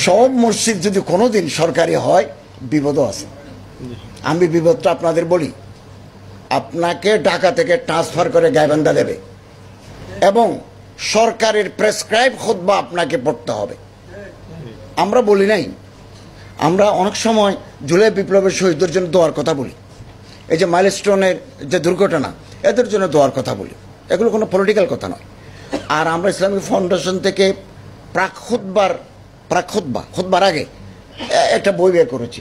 সব মসজিদ যদি কোনোদিন সরকারি হয় বিপদও আছে। আমি বিপদটা আপনাদের বলি, আপনাকে ঢাকা থেকে ট্রান্সফার করে গাইবান্ধা দেবে এবং সরকারের প্রেসক্রাইব খুতবা আপনাকে পড়তে হবে। আমরা বলি নাই, আমরা অনেক সময় জুলাই বিপ্লবের শহীদদের জন্য দোয়ার কথা বলি, এই যে মাইলস্টোনের যে দুর্ঘটনা এদের জন্য দোয়ার কথা বলি, এগুলো কোনো পলিটিক্যাল কথা নয়। আর আমরা ইসলামিক ফাউন্ডেশন থেকে খুতবার আগে একটা বই বের করেছি।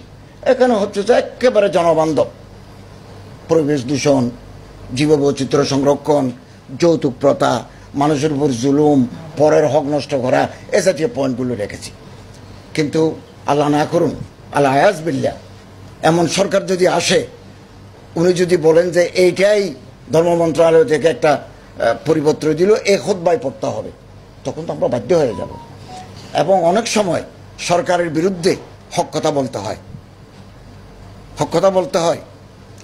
এখানে হচ্ছে যে একেবারে জনবান্ধব, পরিবেশ দূষণ, জীববৈচিত্র্য সংরক্ষণ, যৌতুক প্রথা, মানুষের উপর জুলুম, পরের হক নষ্ট করা, এ জাতীয় পয়েন্টগুলো রেখেছি। কিন্তু আল্লাহ না করুন, আল্লাহ আয়াজ বিল্লাহ, এমন সরকার যদি আসে, উনি যদি বলেন যে এইটাই ধর্ম মন্ত্রণালয় থেকে একটা পরিপত্র দিল, এ খুতবায় পড়তে হবে, তখন তো আমরা বাধ্য হয়ে যাব। এবং অনেক সময় সরকারের বিরুদ্ধে হক কথা বলতে হয়,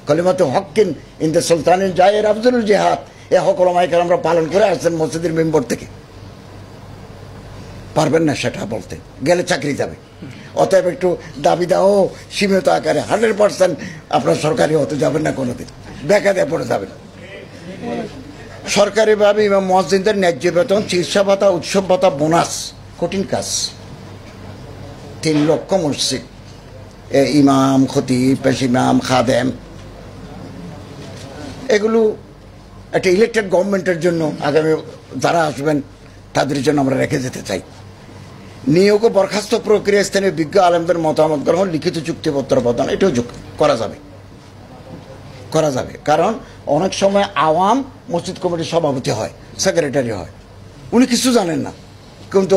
কলিমাতে হকিন ইনদে সুলতানিন জায়ের আফজলুল জিহাদ, এ হক ওলামায়ে আমরা পালন করে আসছেন মসজিদের মেম্বার থেকে। পারবেন না সেটা বলতে গেলে চাকরি যাবে। অতএব একটু দাবি দাও সীমিত আকারে, 100% আপনার সরকারি হতে যাবেন না, কোনোদিন বেকায়দায় পড়ে যাবেন। সরকারিভাবে ইমাম মুয়াজ্জিনদের ন্যায্য বেতন, চিকিৎসা ভাতা, উৎসব ভাতা, বোনাস, কঠিন কাজ। 3 লক্ষ মসজিদ, ইমাম, খতিব, পেশ ইমাম, খাদেম, এগুলো একটা ইলেকটেড গভর্নমেন্টের জন্য আগামী যারা আসবেন তাদের জন্য আমরা রেখে যেতে চাই। নিয়োগ ও বরখাস্ত প্রক্রিয়া স্থানীয় বিজ্ঞ আলেমদের মতামত গ্রহণ, লিখিত চুক্তিপত্র প্রদান, এটাও করা যাবে। কারণ অনেক সময় আওয়াম মসজিদ কমিটির সভাপতি হয়, সেক্রেটারি হয়, উনি কিছু জানেন না, কিন্তু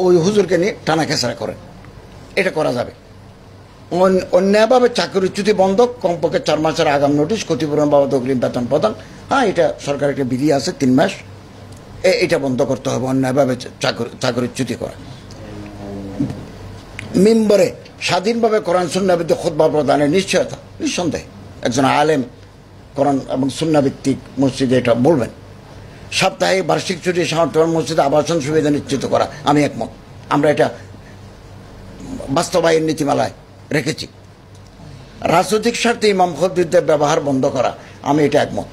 ওই হুজুরকে নিয়ে টানা খেসারা করেন, এটা করা যাবে। অন্যায়ভাবে চাকরিচ্যুতি বন্ধ, কমপক্ষে 4 মাসের আগাম নোটিশ, ক্ষতিপূরণ বাবদ অগ্রিম বেতন প্রদান। হ্যাঁ, এটা সরকার একটা বিধি আছে 3 মাস, এটা বন্ধ করতে হবে, অন্যায়ভাবে চাকরিচ্যুতি করা। মিম্বরে স্বাধীনভাবে কোরআন সুন্নাহ ভিত্তিক খুতবা প্রদানের নিশ্চয়তা, নিঃসন্দেহে একজন আলেম কোরআন এবং সুন্নাহ ভিত্তিক মসজিদে এটা বলবেন। সাপ্তাহিক বার্ষিক ছুটি সামর্থ্যবান মসজিদে আবাসন সুবিধা নিশ্চিত করা, আমি একমত, আমরা এটা বাস্তবায়ন নীতিমালায় রেখেছি। রাজনৈতিক স্বার্থে ইমাম খতিবদের ব্যবহার বন্ধ করা, আমি এটা একমত।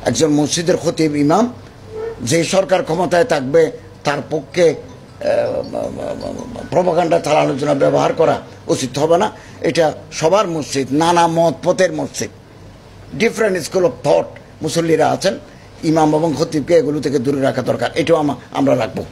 একজন মসজিদের খতিব ইমাম যে সরকার ক্ষমতায় থাকবে তার পক্ষে প্রপাগান্ডা চালানোর জন্য ব্যবহার করা উচিত হবে না। এটা সবার মসজিদ, নানা মত পথের মসজিদ, ডিফারেন্ট স্কুল অফ থট মুসল্লিরা আছেন, ইমাম এবং খতিবকে এগুলো থেকে দূরে রাখা দরকার, এটাও আমরা রাখবো।